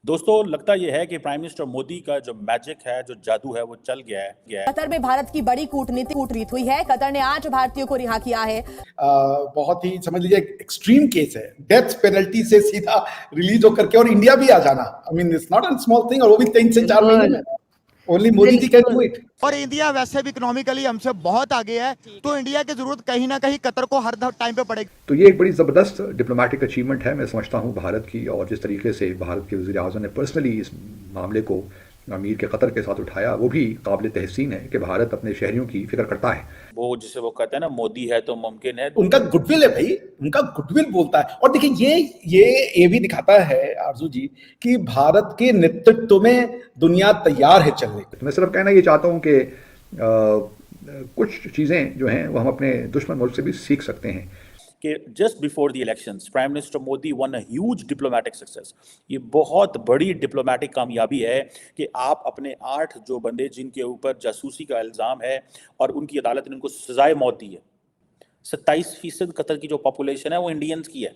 दोस्तों लगता यह है कि प्राइम मिनिस्टर मोदी का जो मैजिक है, जो जादू है, वो चल गया है। कतर में भारत की बड़ी कूटनीति हुई है। कतर ने 8 भारतीयों को रिहा किया है। बहुत ही समझ लीजिए एक्सट्रीम केस है, डेथ पेनल्टी से सीधा रिलीज होकर के और इंडिया भी आ जाना। I mean it's not a small thing, और वो भी 3 से 4 महीने में। Only Modi ji can do it. और इंडिया वैसे भी इकोनॉमिकली हमसे बहुत आगे है, तो इंडिया की जरूरत कहीं ना कहीं कतर को हर टाइम पे पड़ेगी। तो ये एक बड़ी ज़बरदस्त डिप्लोमेटिक अचीवमेंट है, मैं समझता हूँ भारत की। और जिस तरीके से भारत के वज़ीर आज़म ने पर्सनली इस मामले को अमीर के कतर के साथ उठाया, वो भी काबिल तहसीन है कि भारत अपने शहरियों की फिक्र करता है। वो जिसे वो कहते हैं ना, मोदी है तो मुमकिन है। उनका गुडविल है भाई, उनका गुडविल बोलता है। और देखिए ये भी दिखाता है आरजू जी कि भारत के नेतृत्व में दुनिया तैयार है चलने को। तो मैं सिर्फ कहना ये चाहता हूँ कि कुछ चीज़ें जो हैं वो हम अपने दुश्मन मुल्क से भी सीख सकते हैं। कि just before the elections prime minister Modi one a huge diplomatic success. ये बहुत बड़ी डिप्लोमेटिक कामयाबी है कि आप अपने 8 जो बंदे जिनके ऊपर जासूसी का इल्ज़ाम है और उनकी अदालत ने उनको सजाए मौत दी है। 27% कतर की जो पॉपुलेशन है वो इंडियंस की है।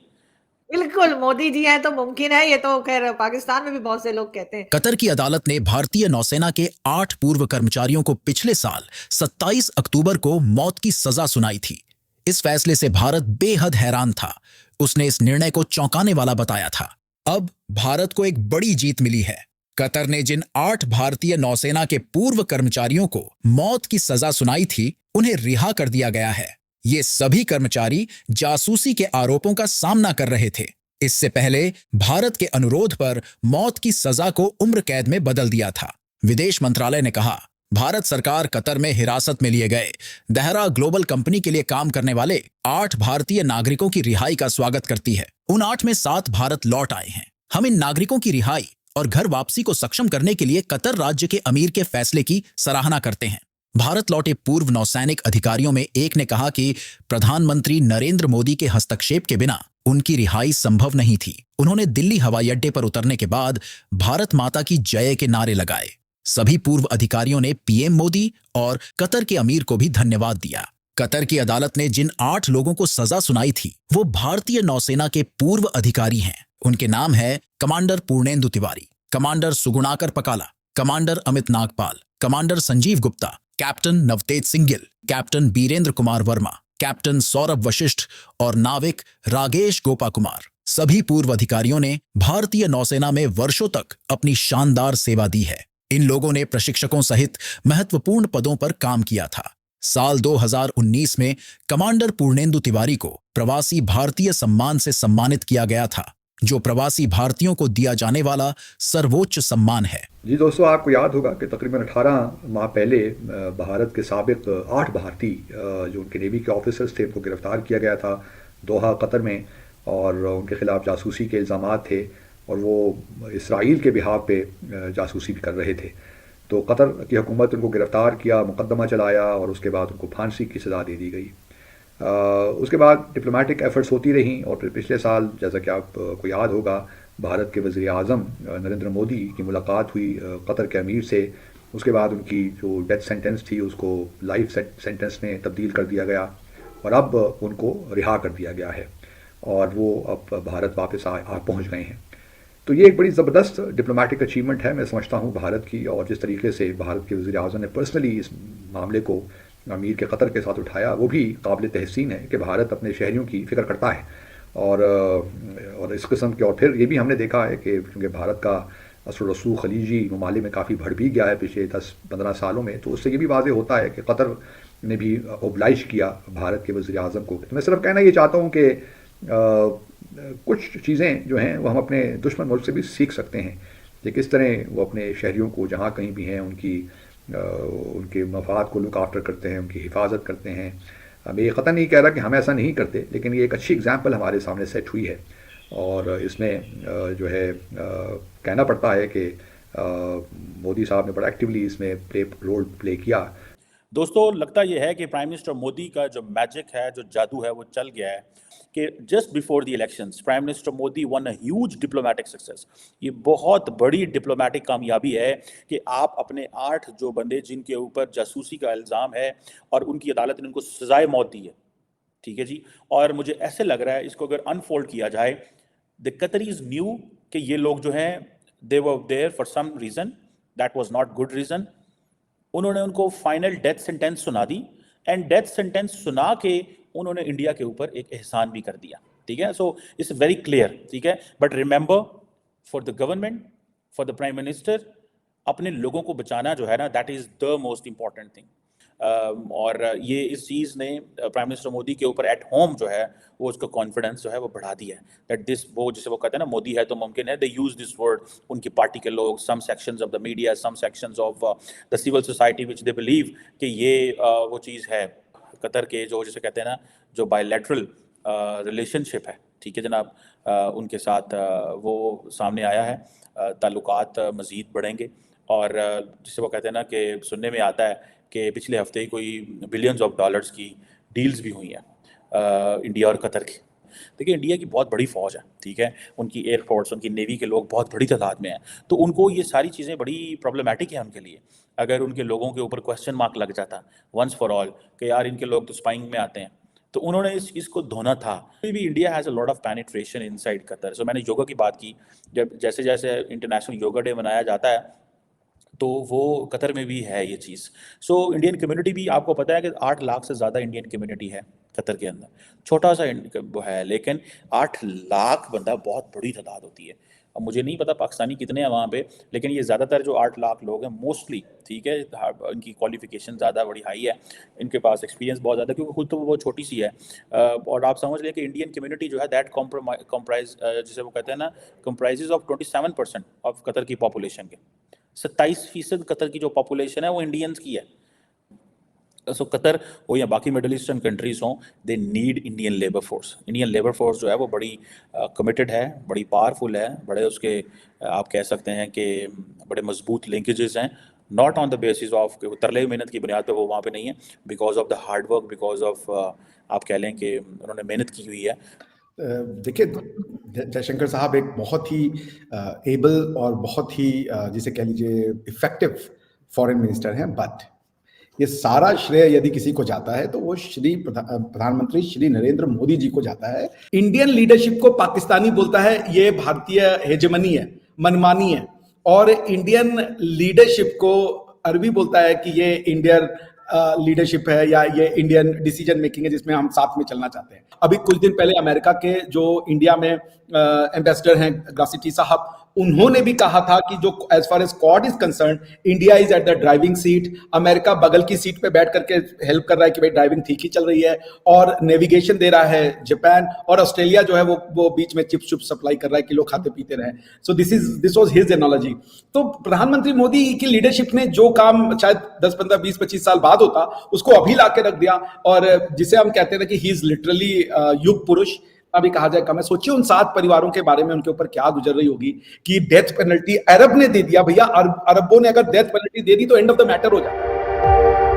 बिल्कुल, मोदी जी हैं तो मुमकिन है, ये तो खैर पाकिस्तान में भी बहुत से लोग कहते हैं। कतर की अदालत ने भारतीय नौसेना के 8 पूर्व कर्मचारियों को पिछले साल 27 अक्टूबर को मौत की सजा सुनाई थी। इस फैसले से भारत बेहद हैरान था। उसने इस निर्णय को चौंकाने वाला बताया था। अब भारत को एक बड़ी जीत मिली है। कतर ने जिन 8 भारतीय नौसेना के पूर्व कर्मचारियों को मौत की सजा सुनाई थी, उन्हें रिहा कर दिया गया है। ये सभी कर्मचारी जासूसी के आरोपों का सामना कर रहे थे। इससे पहले भारत के अनुरोध पर मौत की सजा को उम्र कैद में बदल दिया था। विदेश मंत्रालय ने कहा, भारत सरकार कतर में हिरासत में लिए गए दहरा ग्लोबल कंपनी के लिए काम करने वाले 8 भारतीय नागरिकों की रिहाई का स्वागत करती है। उन 8 में 7 भारत लौट आए हैं। हम इन नागरिकों की रिहाई और घर वापसी को सक्षम करने के लिए कतर राज्य के अमीर के फैसले की सराहना करते हैं। भारत लौटे पूर्व नौसैनिक अधिकारियों में एक ने कहा कि प्रधानमंत्री नरेंद्र मोदी के हस्तक्षेप के बिना उनकी रिहाई संभव नहीं थी। उन्होंने दिल्ली हवाई अड्डे पर उतरने के बाद भारत माता की जय के नारे लगाए। सभी पूर्व अधिकारियों ने पीएम मोदी और कतर के अमीर को भी धन्यवाद दिया। कतर की अदालत ने जिन 8 लोगों को सजा सुनाई थी, वो भारतीय नौसेना के पूर्व अधिकारी हैं। उनके नाम है commander Purnendu Tiwari, commander Sugunakar Pakala, commander Amit Nagpal, commander Sanjeev Gupta, captain Navtej Singh Gill, captain Birendra Kumar Verma, captain Saurabh Vashisht और नाविक रागेश गोपा कुमार। सभी पूर्व अधिकारियों ने भारतीय नौसेना में वर्षों तक अपनी शानदार सेवा दी है। इन लोगों ने प्रशिक्षकों सहित महत्वपूर्ण पदों पर काम किया था। साल 2019 में कमांडर पूर्णेंदु तिवारी को प्रवासी भारतीय सम्मान से सम्मानित किया गया था, जो प्रवासी भारतीयों को दिया जाने वाला सर्वोच्च सम्मान है। जी दोस्तों, आपको याद होगा कि तकरीबन 18 माह पहले भारत के साबिक 8 भारतीय जो उनके नेवी के ऑफिसर्स थे, उनको गिरफ्तार किया गया था दोहा कतर में, और उनके खिलाफ जासूसी के इल्ज़ाम थे और वो इसराइल के बिहाफ पे जासूसी भी कर रहे थे। तो कतर की हुकूमत उनको गिरफ्तार किया, मुकदमा चलाया और उसके बाद उनको फांसी की सज़ा दे दी गई। उसके बाद डिप्लोमेटिक एफर्ट्स होती रहीं और फिर पिछले साल, जैसा कि आपको याद होगा, भारत के वज़ीर आज़म नरेंद्र मोदी की मुलाकात हुई कतर के अमीर से। उसके बाद उनकी जो डेथ सेंटेंस थी उसको लाइफ सेंटेंस में तब्दील कर दिया गया और अब उनको रिहा कर दिया गया है और वो अब भारत वापस आ पहुँच गए हैं। तो ये एक बड़ी ज़बरदस्त डिप्लोमेटिक अचीवमेंट है, मैं समझता हूँ भारत की। और जिस तरीके से भारत के वज़ीर आज़म ने पर्सनली इस मामले को अमीर के कतर के साथ उठाया, वो भी काबिल तहसीन है कि भारत अपने शहरियों की फ़िक्र करता है। और इस किस्म के, और फिर ये भी हमने देखा है कि क्योंकि भारत का असर रसूख खलीजी ममालिक में काफ़ी बढ़ भी गया है पिछले 10-15 सालों में, तो उससे ये भी वाज़ेह होता है कि कतर ने भी ओब्लाइज किया भारत के वज़ीर आज़म को। तो मैं सिर्फ कहना ये चाहता हूँ कि कुछ चीज़ें जो हैं वो हम अपने दुश्मन मुल्क से भी सीख सकते हैं कि किस तरह वो अपने शहरियों को जहाँ कहीं भी हैं उनके मफाद को लुक आफ्टर करते हैं, उनकी हिफाजत करते हैं। मैं ये क़तई नहीं कह रहा कि हम ऐसा नहीं करते, लेकिन ये एक अच्छी एग्जाम्पल हमारे सामने सेट हुई है और इसमें जो है कहना पड़ता है कि मोदी साहब ने बड़ा एक्टिवली इसमें रोल प्ले किया। दोस्तों लगता यह है कि प्राइम मिनिस्टर मोदी का जो मैजिक है, जो जादू है, वो चल गया है। कि just before the elections prime minister Modi one a huge diplomatic success. ये बहुत बड़ी डिप्लोमेटिक कामयाबी है कि आप अपने 8 जो बंदे जिनके ऊपर जासूसी का इल्ज़ाम है और उनकी अदालत ने उनको सजाए मौत दी है। ठीक है जी। और मुझे ऐसे लग रहा है, इसको अगर अनफोल्ड किया जाए, द कतरीज न्यू कि ये लोग जो हैं they were there for some reason, that was not good reason. उन्होंने उनको फाइनल डेथ सेंटेंस सुना दी, एंड डेथ सेंटेंस सुना के उन्होंने इंडिया के ऊपर एक एहसान भी कर दिया, ठीक है। सो इट्स वेरी क्लियर, ठीक है। But remember, for the government, for the prime minister, अपने लोगों को बचाना जो है ना, that is the most important thing. और ये इस चीज़ ने प्राइम मिनिस्टर मोदी के ऊपर एट होम जो है वो उसका कॉन्फिडेंस जो है वो बढ़ा दिया है, दैट दिस, वो जिसे वो कहते हैं ना, मोदी है तो मुमकिन है, दे यूज दिस वर्ड, उनकी पार्टी के लोग, some sections of the media, some sections of the civil society which they believe कि ये वो चीज़ है कतर के जो जिसे कहते हैं ना, जो बायलैटरल रिलेशनशिप है, ठीक है जनाब, उनके साथ वो सामने आया है, ताल्लुकात मज़ीद बढ़ेंगे। और जिसे वो कहते हैं ना कि सुनने में आता है कि पिछले हफ्ते ही कोई बिलियंस ऑफ डॉलर्स की डील्स भी हुई हैं इंडिया और कतर की। देखिए इंडिया की बहुत बड़ी फ़ौज है, ठीक है, उनकी एयरफोर्स, उनकी नेवी के लोग बहुत बड़ी तादाद में हैं, तो उनको ये सारी चीज़ें बड़ी प्रॉब्लमेटिक है उनके लिए। अगर उनके लोगों के ऊपर क्वेश्चन मार्क लग जाता वंस फॉर ऑल कि यार इनके लोग तो स्पाइंग में आते हैं, तो उन्होंने इस चीज़ को धोना था। अभी भी India has a lot of penetration inside Qatar. So मैंने योगा की बात की, जब जैसे जैसे इंटरनेशनल योगा डे मनाया जाता है तो वो कतर में भी है ये चीज़। सो इंडियन कम्युनिटी भी, आपको पता है कि 8 लाख से ज़्यादा इंडियन कम्युनिटी है कतर के अंदर, छोटा सा वो है, लेकिन 8 लाख बंदा बहुत बड़ी तादाद होती है। अब मुझे नहीं पता पाकिस्तानी कितने हैं वहाँ पे, लेकिन ये ज़्यादातर जो 8 लाख लोग हैं मोस्टली, ठीक है, इनकी क्वालिफिकेशन ज़्यादा बड़ी हाई है, इनके पास एक्सपीरियंस बहुत ज़्यादा, क्योंकि खुद तो वो छोटी सी है। और आप समझ लें कि इंडियन कम्युनिटी जो है दैट कम्प्राइज, जिसे वो कहते हैं ना, कंप्राइजेज ऑफ 27% ऑफ कतर की पॉपुलेशन के। 27% कतर की जो पॉपुलेशन है वो इंडियंस की है। सो कतर हो या बाकी मिडल ईस्टर्न कंट्रीज हों, they need Indian labour force. Indian labour force जो है वो बड़ी कमिटेड है, बड़ी पावरफुल है, बड़े उसके आप कह सकते हैं कि बड़े मजबूत लिंकेजेस हैं, not on the basis of कि तरले मेहनत की बुनियाद पे वो वहाँ पे नहीं है, because of the hard work, because of आप कह लें कि उन्होंने मेहनत की हुई है। देखिए जयशंकर साहब एक बहुत ही एबल और बहुत ही जिसे कह लीजिए इफेक्टिव फॉरेन मिनिस्टर हैं, बट ये सारा श्रेय यदि किसी को जाता है तो वो श्री प्रधानमंत्री श्री नरेंद्र मोदी जी को जाता है। इंडियन लीडरशिप को पाकिस्तानी बोलता है ये भारतीय हेजेमनी है, मनमानी है, और इंडियन लीडरशिप को अरबी बोलता है कि ये इंडियन लीडरशिप है या ये इंडियन डिसीजन मेकिंग है जिसमें हम साथ में चलना चाहते हैं। अभी कुछ दिन पहले अमेरिका के जो इंडिया में एम्बेसडर हैं ग्रासिटी साहब, उन्होंने भी कहा था कि जो as far as Quad is concern, India is at the driving seat, America बगल की सीट पे बैठ करके हेल्प कर रहा है कि भाई ड्राइविंग ठीक ही चल रही है, और नेविगेशन दे रहा है जापान, और ऑस्ट्रेलिया जो है वो बीच में चिप्स चुप्स सप्लाई कर रहा है कि लोग खाते पीते रहे। So this was his analogy. तो प्रधानमंत्री मोदी की लीडरशिप ने जो काम शायद 10, 15, 20, 25 साल बाद होता, उसको अभी ला के रख दिया, और जिसे हम कहते हैं कि ही इज लिटरली युग पुरुष, अभी कहा जाए कम है। सोचिए उन 7 परिवारों के बारे में उनके ऊपर क्या गुजर रही होगी कि डेथ पेनल्टी अरब ने दे दिया। भैया अरबों ने अगर डेथ पेनल्टी दे दी तो एंड ऑफ द मैटर हो जाता है।